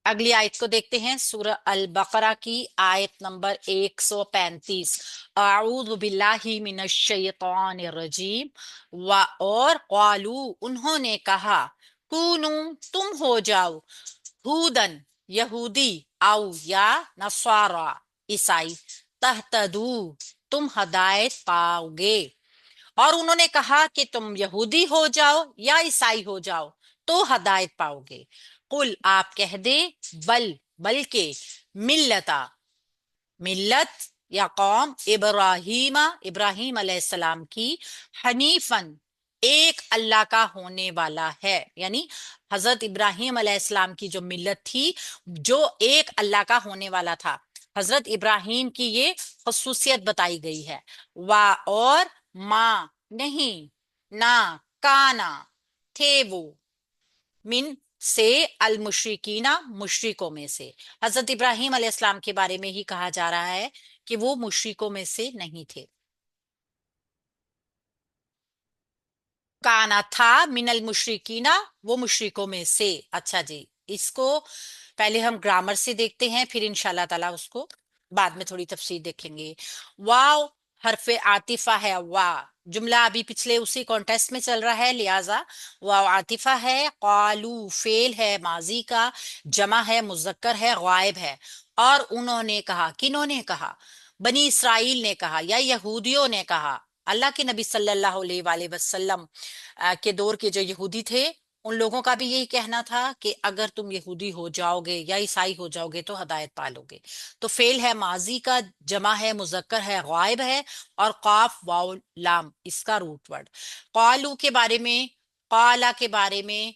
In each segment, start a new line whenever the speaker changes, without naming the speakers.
अगली आयत को देखते हैं, सूरह अल बकरा की आयत नंबर 135। आऊज़ु बिल्लाहि मिनश शैतानिर रजीम। व और क़ालू उन्होंने कहा, कूनू तुम हो जाओ, हुदन यहूदी, आओ या नसारा ईसाई, तहतदू तुम हदायत पाओगे। और उन्होंने कहा कि तुम यहूदी हो जाओ या ईसाई हो जाओ तो हदायत पाओगे। कुल आप कह दे, बल बल्कि, मिल्लता मिल्लत या कौम, इब्राहीमा इब्राहिम अलैहिस्सलाम की, हनीफन एक अल्लाह का होने वाला है। यानी हजरत इब्राहिम अलैहिस्सलाम की जो मिल्लत थी, जो एक अल्लाह का होने वाला था, हजरत इब्राहिम की ये खसूसियत बताई गई है। वाह और माँ नहीं, ना, काना थे वो, मिन से, अल मुशरिकीना मुशरिकों में से। हजरत इब्राहिम अलैहिस्सलाम के बारे में ही कहा जा रहा है कि वो मुशरिकों में से नहीं थे। काना था मिनल मुशरिकीना, वो मुशरिकों में से। अच्छा जी, इसको पहले हम ग्रामर से देखते हैं, फिर इंशाल्लाह ताला उसको बाद में थोड़ी तफसीर देखेंगे। वाव हरफे आतिफा है। वाह जुमला अभी पिछले उसी कॉन्टेस्ट में चल रहा है, लिहाजा वाव आतिफा है। कालू फेल है माजी का, जमा है मुजक्कर है, गायब है। और उन्होंने कहा, किन्होंने कहा? बनी इसराइल ने कहा या यहूदियों ने कहा। अल्लाह के नबी सल्लल्लाहु अलैहि वसल्लम के दौर के जो यहूदी थे, उन लोगों का भी यही कहना था कि अगर तुम यहूदी हो जाओगे या ईसाई हो जाओगे तो हदायत पालोगे। तो फेल है माजी का, जमा है मुजक्कर है, गायब है, और काफ वाउ लाम इसका रूट वर्ड। कालू के बारे में, काला के बारे में,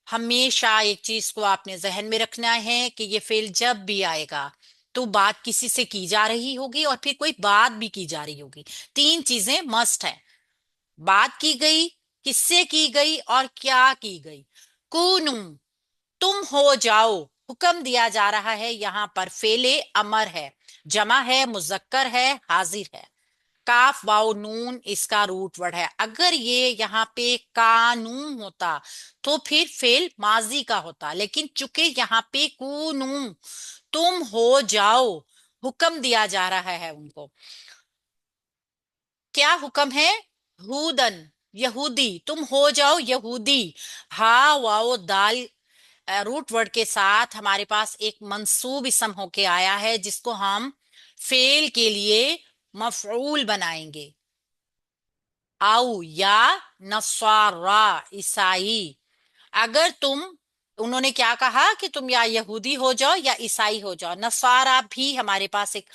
हमेशा एक चीज को आपने जहन में रखना है कि ये फेल जब भी आएगा तो बात किसी से की जा रही होगी और फिर कोई बात भी की जा रही होगी। तीन चीजें मस्ट है, बात की गई, किससे की गई और क्या की गई। कूनू तुम हो जाओ, हुक्म दिया जा रहा है, यहां पर फेले अमर है, जमा है मुजक्कर है, हाजिर है। काफ वाओ नून इसका रूट वर्ड है। अगर ये यहाँ पे कानून होता तो फिर फेल माजी का होता, लेकिन चूंकि यहाँ पे कूनू तुम हो जाओ, हुक्म दिया जा रहा है उनको। क्या हुक्म है? हुदन यहूदी, तुम हो जाओ यहूदी। हा वाओ दाल रूट वर्ड के साथ हमारे पास एक मंसूब इसम होके आया है, जिसको हम फेल के लिए मफऊल बनाएंगे। आओ या नस्वारा ईसाई। अगर तुम, उन्होंने क्या कहा कि तुम या यहूदी हो जाओ या ईसाई हो जाओ। नस्वारा भी हमारे पास एक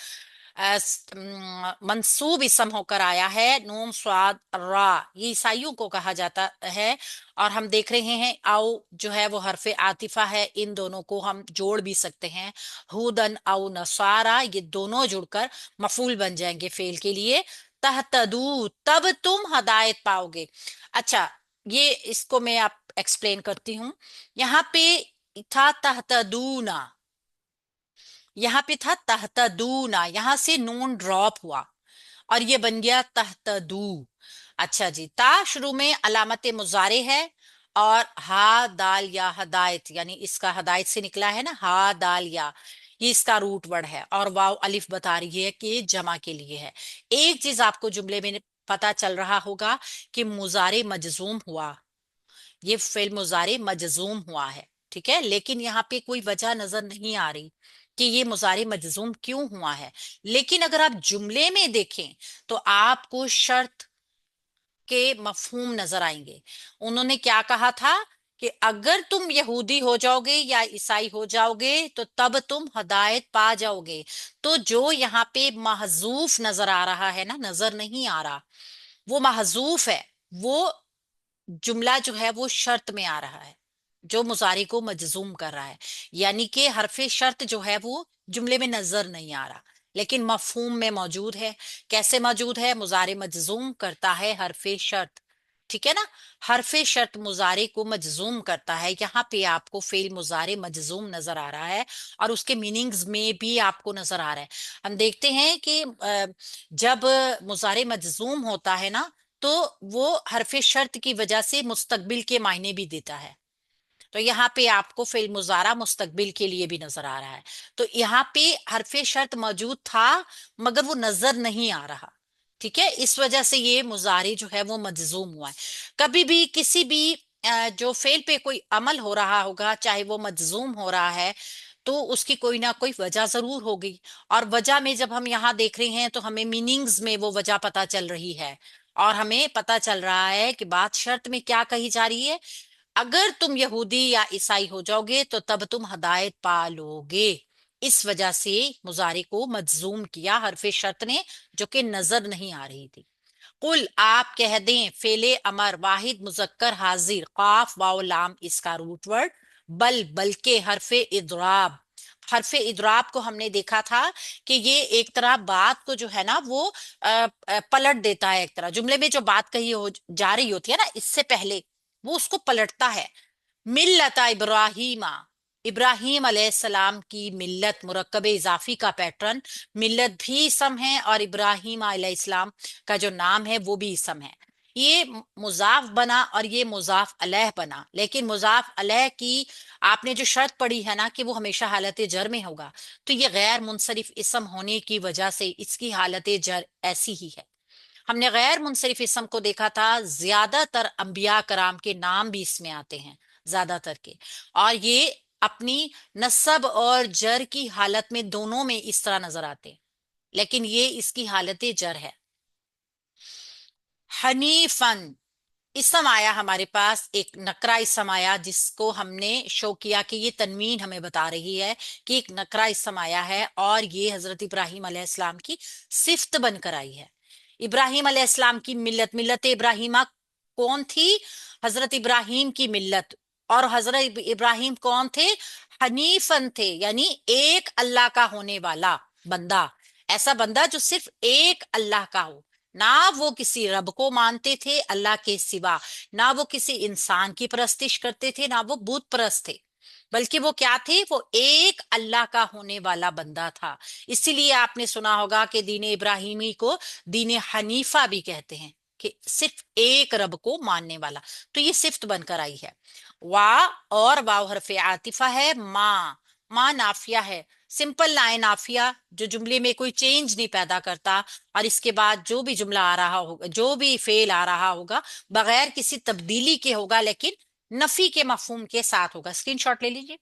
मंसूब इसम होकर आया है, नून स्वाद रा, ये ईसाइयों को कहा जाता है। और हम देख रहे हैं आओ जो है वो हरफे आतिफा है, इन दोनों को हम जोड़ भी सकते हैं, हुदन आओ नसारा, ये दोनों जुड़कर मफूल बन जाएंगे फेल के लिए। तहतदू तब तुम हदायत पाओगे। अच्छा, ये इसको मैं आप एक्सप्लेन करती हूँ। यहाँ पे था तहतदूना, यहाँ पे था तहतदूना, यहाँ से नून ड्रॉप हुआ और ये बन गया तहतदू। अच्छा जी, ता शुरू में अलामत मुजारे है, और हा दाल या हदायत, यानी इसका हदायत से निकला है ना, हा दाल या, ये इसका रूट वर्ड है। और वाव अलिफ बता रही है कि जमा के लिए है। एक चीज आपको जुमले में पता चल रहा होगा कि मुजारे मजजूम हुआ, ये फेल मुजारे मजजूम हुआ है, ठीक है। लेकिन यहाँ पे कोई वजह नजर नहीं आ रही कि ये मुजारे मजजूम क्यों हुआ है। लेकिन अगर आप जुमले में देखें तो आपको शर्त के मफहूम नजर आएंगे। उन्होंने क्या कहा था कि अगर तुम यहूदी हो जाओगे या ईसाई हो जाओगे तो तब तुम हदायत पा जाओगे। तो जो यहाँ पे महजूफ नजर आ रहा है ना, नजर नहीं आ रहा, वो महजूफ है। वो जुमला जो है वो शर्त में आ रहा है, जो मुजारी को मजजूम कर रहा है। यानी कि हरफे शर्त जो है वो जुमले में नजर नहीं आ रहा, लेकिन मफहूम में मौजूद है। कैसे मौजूद है? मुजारे मजजूम करता है हरफे शर्त, ठीक है ना। हरफे शर्त मुजारे को मजजूम करता है। यहाँ पे आपको फेल मुजारे मजजूम नजर आ रहा है और उसके मीनिंग्स में भी आपको नजर आ रहा है। हम देखते हैं कि जब मुजारे मजजूम होता है ना, तो वो हरफे शर्त की वजह से मुस्तकबिल के मायने भी देता है। तो यहाँ पे आपको फेल मुजारा मुस्तकबिल के लिए भी नजर आ रहा है। तो यहाँ पे हरफे शर्त मौजूद था मगर वो नजर नहीं आ रहा। ठीक है, इस वजह से ये मुजारी जो है वो मजजूम हुआ है। कभी भी किसी भी जो फेल पे कोई अमल हो रहा होगा, चाहे वो मजजूम हो रहा है, तो उसकी कोई ना कोई वजह जरूर होगी। और वजह में जब हम यहाँ देख रहे हैं तो हमें मीनिंग्स में वो वजह पता चल रही है। और हमें पता चल रहा है कि बात शर्त में क्या कही जा रही है। अगर तुम यहूदी या ईसाई हो जाओगे तो तब तुम हदायत पा लोगे। इस वजह से मुजारे को मजजूम किया हरफे शर्त ने, जो कि नजर नहीं आ रही थी। कुल आप कह दें फेले अमर वाहिद मुजक्कर हाजिर काफ वाव लाम इसका रूट वर्ड। बल्कि हरफे इदराब। हरफे इदराब को हमने देखा था कि ये एक तरह बात को जो है ना वो पलट देता है। एक तरह जुमले में जो बात कही हो जा रही होती है ना इससे पहले, वो उसको पलटता है। मिल्लत इब्राहिमा, इब्राहिम अलैहिस्सलाम की मिल्लत मुरक्कब इजाफी का पैटर्न। मिल्लत भी इसम है और इब्राहिम अलैहिस्सलाम का जो नाम है वो भी इसम है। ये मुजाफ बना और ये मुजाफ अलैह बना, लेकिन मुजाफ अलैह की आपने जो शर्त पड़ी है ना कि वो हमेशा हालत जर में होगा, तो ये गैर मुनसरिफ इसम होने की वजह से इसकी हालत जर ऐसी ही है। हमने गैर मुनसरिफ इसम को देखा था, ज्यादातर अंबिया कराम के नाम भी इसमें आते हैं, ज्यादातर के। और ये अपनी नस्ब और जर की हालत में दोनों में इस तरह नजर आते हैं, लेकिन ये इसकी हालत जर है। हनीफन इसम आया हमारे पास, एक नकरा इसम आया जिसको हमने शो किया कि ये तनवीन हमें बता रही है कि एक नकरा इसम आया है और ये हजरत इब्राहिम अलैहिस्सलाम की सिफ्त बनकर आई है। इब्राहिम अलैहिस्सलाम की मिल्लत, मिल्लत इब्राहिमा कौन थी? हजरत इब्राहिम की मिल्लत। और हजरत इब्राहिम कौन थे? हनीफन थे, यानी एक अल्लाह का होने वाला बंदा। ऐसा बंदा जो सिर्फ एक अल्लाह का हो, ना वो किसी रब को मानते थे अल्लाह के सिवा, ना वो किसी इंसान की परस्तिश करते थे, ना वो बुत परस्त थे, बल्कि वो क्या थे? वो एक अल्लाह का होने वाला बंदा था। इसीलिए आपने सुना होगा कि दीन इब्राहिमी को दीन हनीफा भी कहते हैं, कि सिर्फ एक रब को मानने वाला। तो ये सिफ्त बनकर आई है। वा और वाव हरफ आतिफा है। माँ नाफिया है। सिंपल लाइन नाफिया जो जुमले में कोई चेंज नहीं पैदा करता, और इसके बाद जो भी जुमला आ रहा होगा, जो भी फेल आ रहा होगा, बगैर किसी तब्दीली के होगा, लेकिन नफी के मफहूम के साथ होगा। स्क्रीनशॉट ले लीजिए।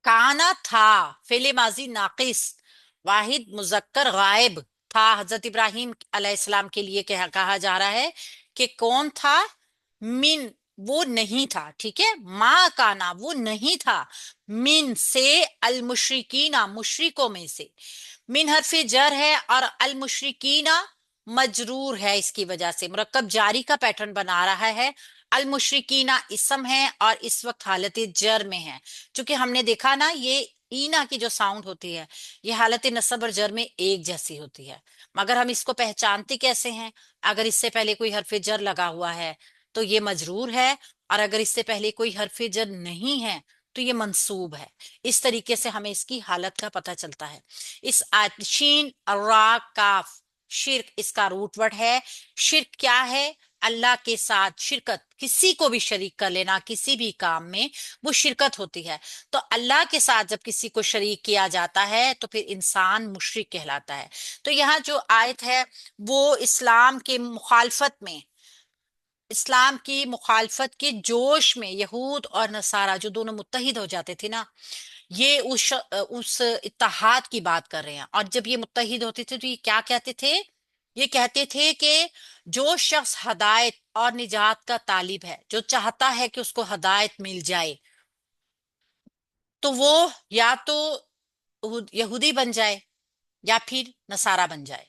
काना था फेले माजी नाकिस वाहिद मुजक्कर गायब था। हजरत इब्राहिम अलैहिस्सलाम के लिए कहा जा रहा है कि कौन था? मिन, वो नहीं था। ठीक है, माँ काना वो नहीं था। मिन से अल मुशरिकीना, मुशरिकों में से। मिन हरफे जर है और अल मुशरिकीना मजरूर है, इसकी वजह से मुरक्कब जारी का पैटर्न बना रहा है। अल मुशरिकीना इसम है और इस वक्त हालत जर में है। चूंकि हमने देखा ना, ये ईना की जो साउंड होती है ये हालत नसब और जर में एक जैसी होती है, मगर हम इसको पहचानते कैसे हैं? अगर इससे पहले कोई हरफे जर लगा हुआ है तो ये मजरूर है, और अगर इससे पहले कोई हरफे जर नहीं है तो ये मंसूब है। इस तरीके से हमें इसकी हालत का पता चलता है। इस शीन अर्रा काफ, शिरक इसका रूट वर्ड है। शिरक क्या है? अल्लाह के साथ शिरकत, किसी को भी शरीक कर लेना किसी भी काम में, वो शिरकत होती है। तो अल्लाह के साथ जब किसी को शरीक किया जाता है तो फिर इंसान मुशरिक कहलाता है। तो यहाँ जो आयत है वो इस्लाम के मुखालफत में, इस्लाम की मुखालफत के जोश में यहूद और नसारा जो दोनों मुत्तहिद हो जाते थे ना, ये उस इत्तेहाद की बात कर रहे हैं। और जब ये मुत्तहिद होते थे तो ये क्या कहते थे? ये कहते थे कि जो शख्स हदायत और निजात का तालिब है, जो चाहता है कि उसको हदायत मिल जाए, तो वो या तो यहूदी बन जाए या फिर नसारा बन जाए।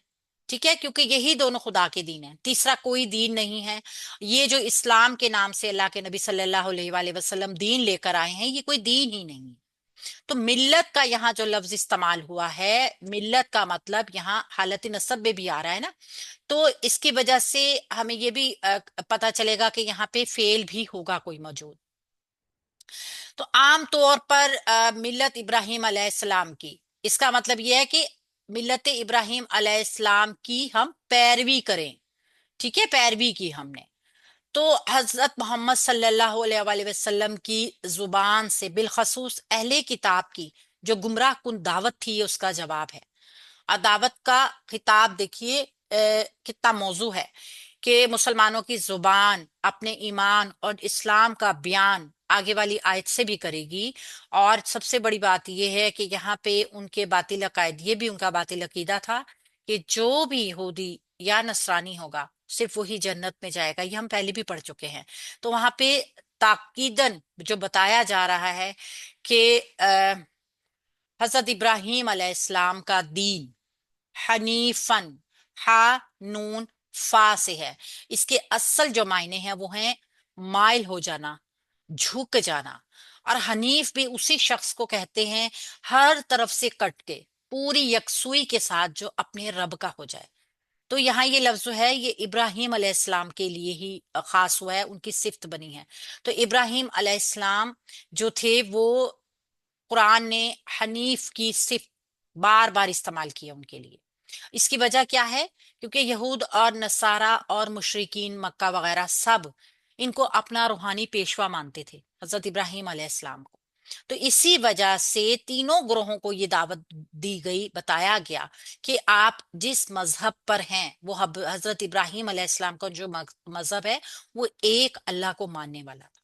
ठीक है, क्योंकि यही दोनों खुदा के दीन है, तीसरा कोई दीन नहीं है। ये जो इस्लाम के नाम से अल्लाह के नबी सल्लल्लाहु अलैहि वसल्लम दीन लेकर आए हैं, ये कोई दीन ही नहीं है। तो मिल्लत का यहाँ जो लफ्ज इस्तेमाल हुआ है, मिल्लत का मतलब यहाँ हालत नसब में भी आ रहा है ना, तो इसकी वजह से हमें ये भी पता चलेगा कि यहाँ पे फेल भी होगा कोई मौजूद। तो आम तौर पर मिल्लत इब्राहिम अलैहिस्सलाम की اس کا مطلب یہ ہے کہ ملت ابراہیم علیہ السلام کی ہم پیروی کریں، ٹھیک ہے، پیروی کی ہم نے. تو حضرت محمد صلی اللہ علیہ وآلہ وسلم کی زبان سے بالخصوص اہل کتاب کی جو گمراہ کن دعوت تھی، اس کا جواب ہے. اور دعوت کا خطاب دیکھیے کتنا موضوع ہے کہ مسلمانوں کی زبان اپنے ایمان اور اسلام کا بیان آگے والی آیت سے بھی کرے گی. اور سب سے بڑی بات یہ ہے کہ یہاں پہ ان کے باطل عقائد، یہ بھی ان کا باطل عقیدہ تھا کہ جو بھی یہودی یا نصرانی ہوگا صرف وہی جنت میں جائے گا. یہ ہم پہلے بھی پڑھ چکے ہیں. تو وہاں پہ تاکیدن جو بتایا جا رہا ہے کہ حضرت ابراہیم علیہ السلام کا دین حنیفن، ہا نون فا سے ہے. اس کے اصل جو معنی ہیں وہ ہیں مائل ہو جانا، جھک جانا. اور حنیف بھی اسی شخص کو کہتے ہیں ہر طرف سے کٹ کے پوری یکسوئی کے ساتھ جو اپنے رب کا ہو جائے. تو یہاں یہ لفظ جو ہے یہ ابراہیم علیہ السلام کے لیے ہی خاص ہوا ہے، ان کی صفت بنی ہے. تو ابراہیم علیہ السلام جو تھے وہ قرآن نے حنیف کی صفت بار بار استعمال کی ہے ان کے لیے. اس کی وجہ کیا ہے؟ کیونکہ یہود اور نصارہ اور مشرکین مکہ وغیرہ سب ان کو اپنا روحانی پیشوا مانتے تھے، حضرت ابراہیم علیہ السلام کو. تو اسی وجہ سے تینوں گروہوں کو یہ دعوت دی گئی، بتایا گیا کہ آپ جس مذہب پر ہیں، وہ حضرت ابراہیم علیہ السلام کا جو مذہب ہے وہ ایک اللہ کو ماننے والا تھا.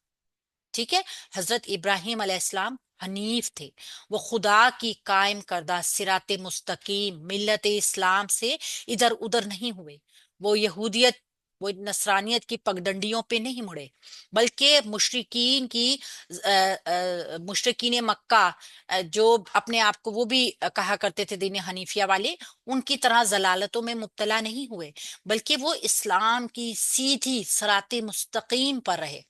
ٹھیک ہے، حضرت ابراہیم علیہ السلام حنیف تھے، وہ خدا کی قائم کردہ صراط مستقیم ملت اسلام سے ادھر ادھر نہیں ہوئے. وہ یہودیت، وہ نصرانیت کی پگڈنڈیوں پہ نہیں مڑے، بلکہ مشرکین کی مشرکین مکہ جو اپنے آپ کو وہ بھی کہا کرتے تھے دین حنیفیہ والے، ان کی طرح ضلالتوں میں مبتلا نہیں ہوئے، بلکہ وہ اسلام کی سیدھی صراط مستقیم پر رہے،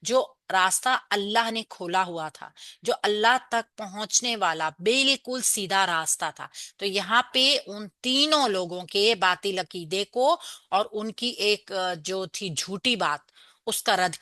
جو راستہ اللہ نے کھولا ہوا تھا، جو اللہ تک پہنچنے والا بالکل سیدھا راستہ تھا. تو یہاں پہ ان تینوں لوگوں کے باطل عقیدے کو اور ان کی ایک جو تھی جھوٹی بات، اس کا رد کیا.